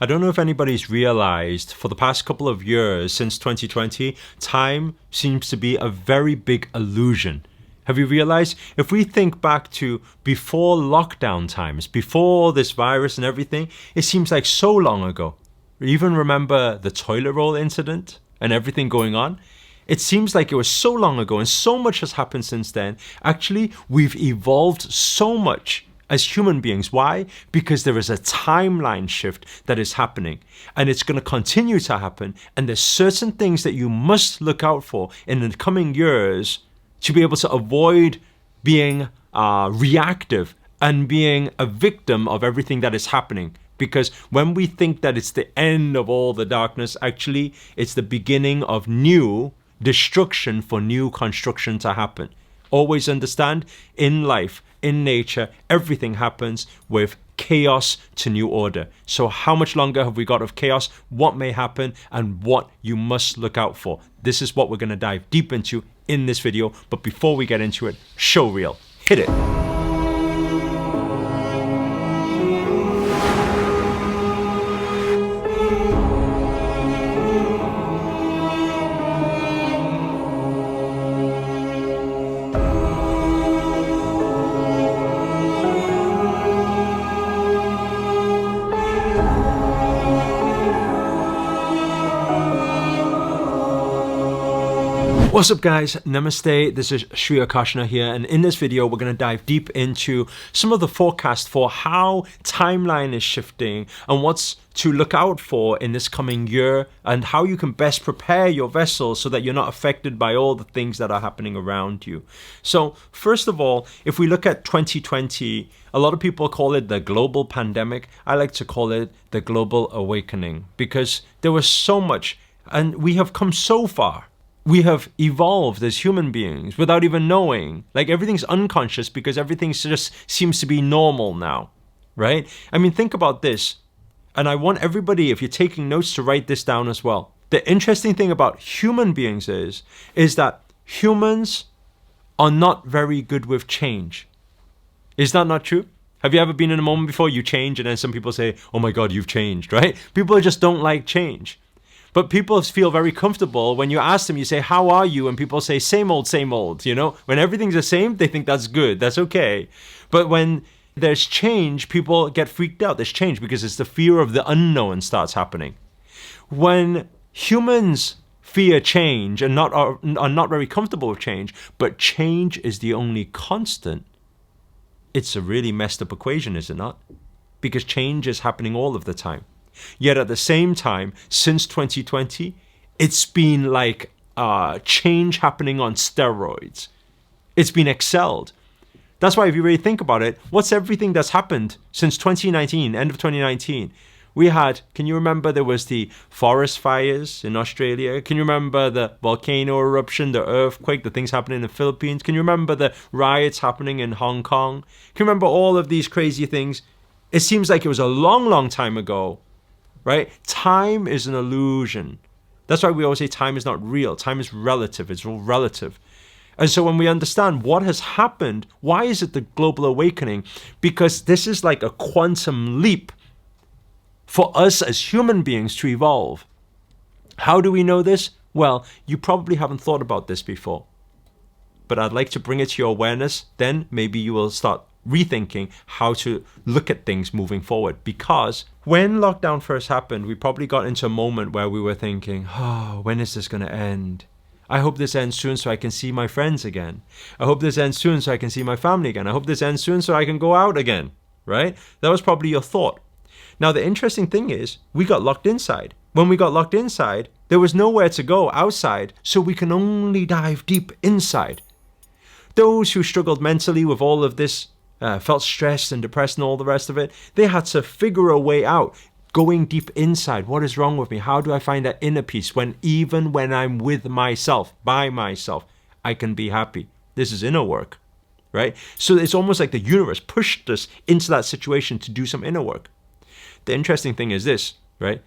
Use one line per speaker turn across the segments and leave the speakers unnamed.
I don't know if anybody's realized for the past couple of years since 2020, time seems to be a very big illusion. Have you realized? If we think back to before lockdown times, before this virus and everything, it seems like so long ago. Even remember the toilet roll incident and everything going on? It seems like it was so long ago and so much has happened since then. Actually, we've evolved so much as human beings. Why? Because there is a timeline shift that is happening and it's going to continue to happen. And there's certain things that you must look out for in the coming years to be able to avoid being reactive and being a victim of everything that is happening. Because when we think that it's the end of all the darkness, actually, it's the beginning of new destruction for new construction to happen. Always understand, in life, in nature, everything happens with chaos to new order. So how much longer have we got of chaos? What may happen and what you must look out for? This is what we're going to dive deep into in this video. But before we get into it, show reel. Hit it. What's up guys, Namaste, this is Sri Akarshana here, and in this video we're going to dive deep into some of the forecast for how timeline is shifting and what's to look out for in this coming year and how you can best prepare your vessel so that you're not affected by all the things that are happening around you. So first of all, if we look at 2020, a lot of people call it the global pandemic. I like to call it the global awakening because there was so much and we have come so far. We have evolved as human beings without even knowing. Like everything's unconscious because everything just seems to be normal now, right? I mean, think about this. And I want everybody, if you're taking notes, to write this down as well. The interesting thing about human beings is that humans are not very good with change. Is that not true? Have you ever been in a moment before you change and then some people say, oh my God, you've changed, right? People just don't like change. But people feel very comfortable when you ask them, you say, how are you? And people say, same old, you know? When everything's the same, they think that's good, that's okay. But when there's change, people get freaked out. There's change because it's the fear of the unknown starts happening. When humans fear change and are not very comfortable with change, but change is the only constant, it's a really messed up equation, is it not? Because change is happening all of the time. Yet at the same time, since 2020, it's been like change happening on steroids. It's been excelled. That's why if you really think about it, what's everything that's happened since 2019, end of 2019? We had, can you remember there was the forest fires in Australia? Can you remember the volcano eruption, the earthquake, the things happening in the Philippines? Can you remember the riots happening in Hong Kong? Can you remember all of these crazy things? It seems like it was a long, long time ago. Right? Time is an illusion. That's why we always say time is not real. Time is relative. It's all relative. And so when we understand what has happened, why is it the global awakening? Because this is like a quantum leap for us as human beings to evolve. How do we know this? Well, you probably haven't thought about this before. But I'd like to bring it to your awareness. Then maybe you will start rethinking how to look at things moving forward. Because when lockdown first happened, we probably got into a moment where we were thinking, oh, when is this going to end? I hope this ends soon so I can see my friends again. I hope this ends soon so I can see my family again. I hope this ends soon so I can go out again, right? That was probably your thought. Now, the interesting thing is we got locked inside. When we got locked inside, there was nowhere to go outside, so we can only dive deep inside. Those who struggled mentally with all of this, felt stressed and depressed and all the rest of it, they had to figure a way out, going deep inside. What is wrong with me? How do I find that inner peace when even when I'm with myself, by myself, I can be happy? This is inner work, right? So it's almost like the universe pushed us into that situation to do some inner work. The interesting thing is this, right?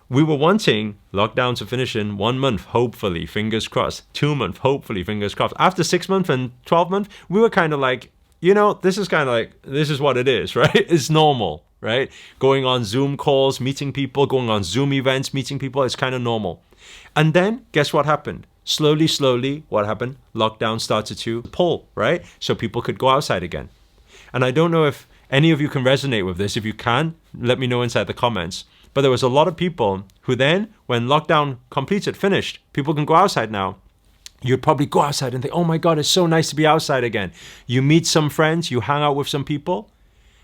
We were wanting lockdown to finish in 1 month, hopefully, fingers crossed. 2 months, hopefully, fingers crossed. After 6 months and 12 months, we were kind of like, you know, this is kind of like, this is what it is, right? It's normal. right? Going on Zoom calls, meeting people, going on Zoom events, meeting people, it's kind of normal. And then guess what happened? Slowly, what happened? Lockdown started to pull, right? So people could go outside again. And I don't know if any of you can resonate with this. If you can, let me know inside the comments. But there was a lot of people who then, when lockdown completed, finished, people can go outside now. You'd probably go outside and think, oh my God, it's so nice to be outside again. You meet some friends, you hang out with some people.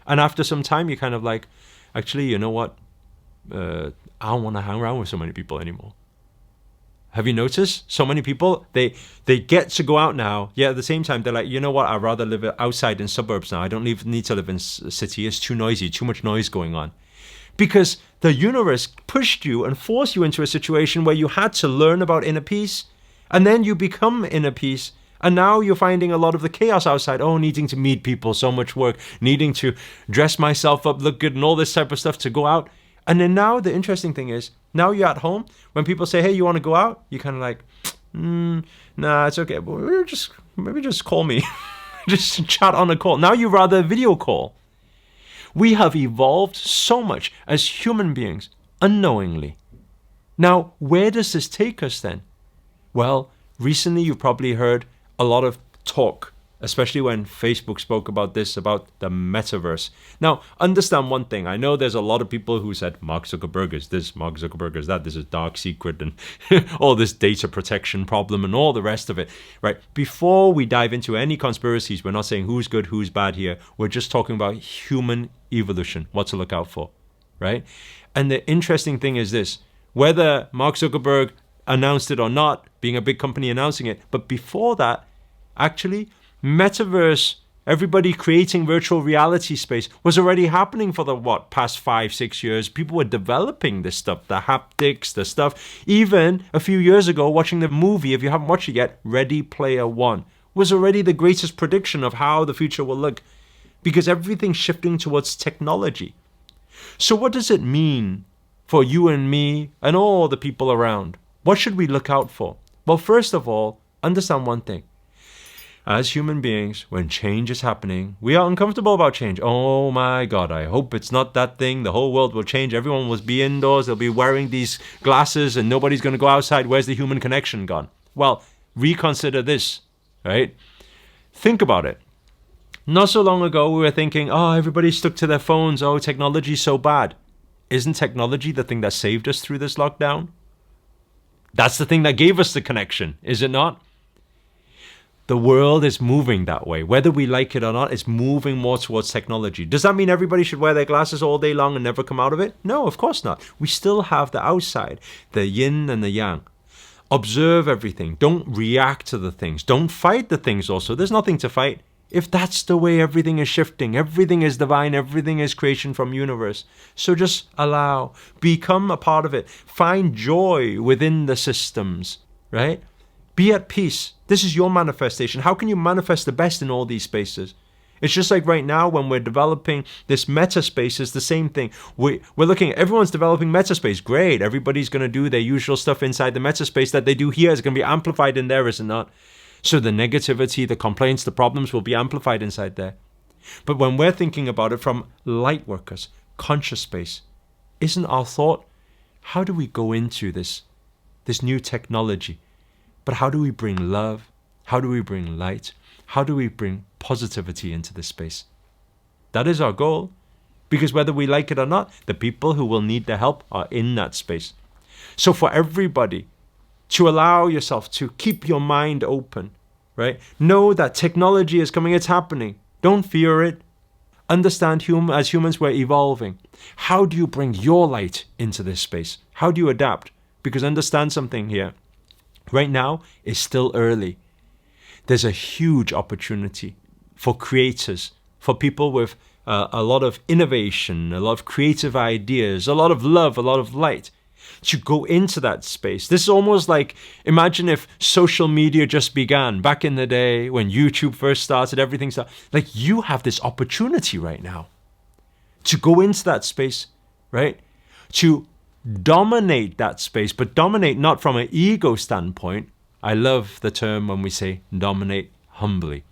And after some time, you're kind of like, actually, you know what? I don't want to hang around with so many people anymore. Have you noticed? So many people, they get to go out now, yet at the same time, they're like, you know what? I'd rather live outside in suburbs now. I don't need to live in city. It's too noisy, too much noise going on. Because the universe pushed you and forced you into a situation where you had to learn about inner peace, and then you become inner peace. And now you're finding a lot of the chaos outside. Oh, needing to meet people, so much work, needing to dress myself up, look good, and all this type of stuff to go out. And then now the interesting thing is, now you're at home. When people say, hey, you want to go out? You're kind of like, nah, it's okay. But maybe just call me. Just chat on a call. Now you rather video call. We have evolved so much as human beings, unknowingly. Now, where does this take us then? Well, recently you've probably heard a lot of talk, especially when Facebook spoke about this, about the metaverse. Now, understand one thing. I know there's a lot of people who said, Mark Zuckerberg is this, Mark Zuckerberg is that, this is dark secret, and all this data protection problem and all the rest of it, right? Before we dive into any conspiracies, we're not saying who's good, who's bad here. We're just talking about human evolution, what to look out for, right? And the interesting thing is this, whether Mark Zuckerberg announced it or not, being a big company announcing it, but before that, actually, metaverse, everybody creating virtual reality space was already happening for the past 5-6 years. People were developing this stuff, the haptics, the stuff. Even a few years ago, watching the movie, if you haven't watched it yet, Ready Player One, was already the greatest prediction of how the future will look, because everything's shifting towards technology. So what does it mean for you and me and all the people around? What should we look out for? Well, first of all, understand one thing. As human beings, when change is happening, we are uncomfortable about change. Oh my God, I hope it's not that thing. The whole world will change. Everyone will be indoors. They'll be wearing these glasses and nobody's going to go outside. Where's the human connection gone? Well, reconsider this, right? Think about it. Not so long ago, we were thinking, oh, everybody stuck to their phones. Oh, technology's so bad. Isn't technology the thing that saved us through this lockdown? That's the thing that gave us the connection, is it not? The world is moving that way. Whether we like it or not, it's moving more towards technology. Does that mean everybody should wear their glasses all day long and never come out of it? No, of course not. We still have the outside, the yin and the yang. Observe everything. Don't react to the things. Don't fight the things also. There's nothing to fight. If that's the way everything is shifting, everything is divine, everything is creation from universe. So just allow, become a part of it. Find joy within the systems, right? Be at peace. This is your manifestation. How can you manifest the best in all these spaces? It's just like right now when we're developing this meta space, is the same thing. We're looking at, everyone's developing meta space. Great. Everybody's going to do their usual stuff inside the meta space that they do here is going to be amplified in there, is it not? So the negativity, the complaints, the problems will be amplified inside there. But when we're thinking about it from light workers, conscious space, isn't our thought, how do we go into this new technology? But how do we bring love? How do we bring light? How do we bring positivity into this space? That is our goal. Because whether we like it or not, the people who will need the help are in that space. So for everybody, to allow yourself to keep your mind open, right? Know that technology is coming, it's happening. Don't fear it. Understand as humans, we're evolving. How do you bring your light into this space? How do you adapt? Because understand something here. Right now, it's still early. There's a huge opportunity for creators, for people with a lot of innovation, a lot of creative ideas, a lot of love, a lot of light, to go into that space. This is almost like, imagine if social media just began back in the day when YouTube first started, everything started. Like, you have this opportunity right now to go into that space, right? To dominate that space, but dominate not from an ego standpoint. I love the term when we say dominate humbly.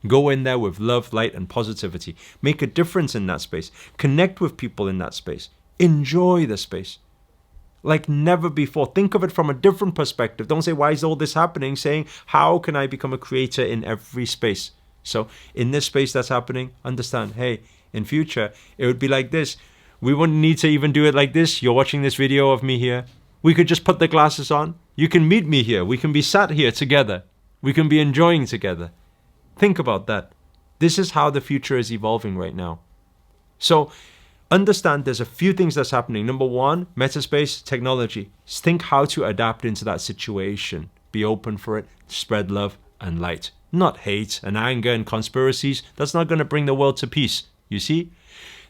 Go in there with love, light, and positivity. Make a difference in that space. Connect with people in that space. Enjoy the space like never before. Think of it from a different perspective. Don't say, why is all this happening? Saying, how can I become a creator in every space? So in this space that's happening, understand, hey, in future, it would be like this. We wouldn't need to even do it like this. You're watching this video of me here. We could just put the glasses on. You can meet me here. We can be sat here together. We can be enjoying together. Think about that. This is how the future is evolving right now. So understand there's a few things that's happening. Number one, metaspace technology. Think how to adapt into that situation. Be open for it. Spread love and light. Not hate and anger and conspiracies. That's not going to bring the world to peace. You see?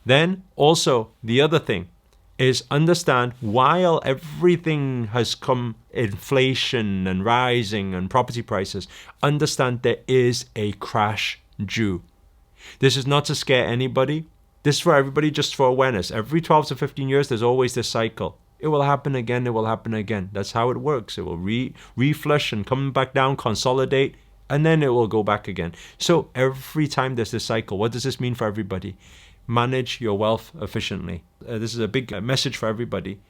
Then also the other thing is understand while everything has come, inflation and rising and property prices, understand there is a crash due. This is not to scare anybody. This is for everybody, just for awareness. Every 12 to 15 years, there's always this cycle. It will happen again. It will happen again. That's how it works. It will reflush and come back down, consolidate, and then it will go back again. So every time there's this cycle, what does this mean for everybody? Manage your wealth efficiently. This is a big message for everybody.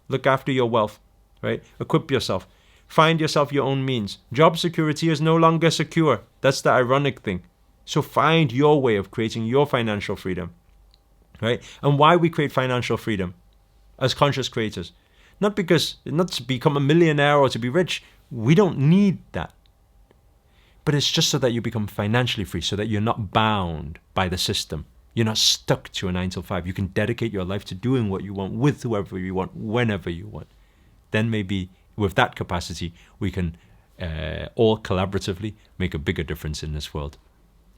Look after your wealth, right? Equip yourself. Find yourself your own means. Job security is no longer secure. That's the ironic thing. So find your way of creating your financial freedom, right? And why we create financial freedom as conscious creators. Not to become a millionaire or to be rich. We don't need that. But it's just so that you become financially free, so that you're not bound by the system. You're not stuck to a 9 to 5. You can dedicate your life to doing what you want with whoever you want, whenever you want. Then maybe with that capacity, we can all collaboratively make a bigger difference in this world.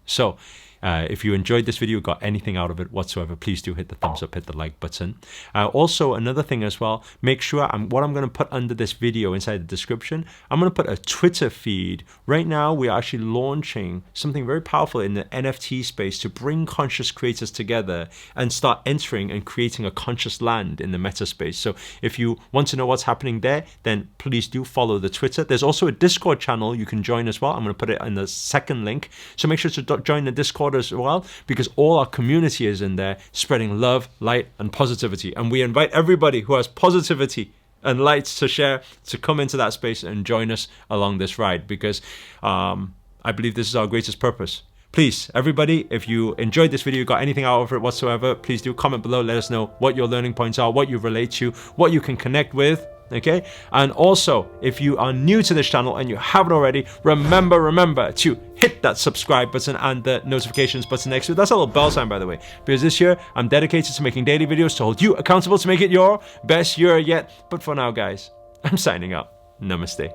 So if you enjoyed this video, got anything out of it whatsoever, please do hit the thumbs up, hit the like button. Also, another thing as well, make sure what I'm going to put under this video inside the description, I'm going to put a Twitter feed. Right now, we are actually launching something very powerful in the NFT space to bring conscious creators together and start entering and creating a conscious land in the meta space. So if you want to know what's happening there, then please do follow the Twitter. There's also a Discord channel you can join as well. I'm going to put it in the second link. So make sure to join the Discord as well, because all our community is in there spreading love, light, and positivity. And we invite everybody who has positivity and light to share, to come into that space and join us along this ride, because I believe this is our greatest purpose. Please, everybody, if you enjoyed this video, got anything out of it whatsoever, please do comment below. Let us know what your learning points are, what you relate to, what you can connect with. Okay, and also if you are new to this channel and you haven't already, remember to hit that subscribe button and the notifications button next to it. That's a little bell sign, by the way, because this year I'm dedicated to making daily videos to hold you accountable to make it your best year yet. But for now, guys, I'm signing out. Namaste.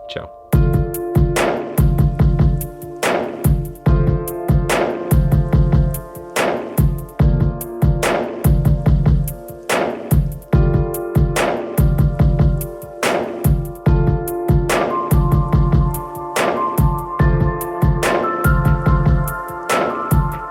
Ciao.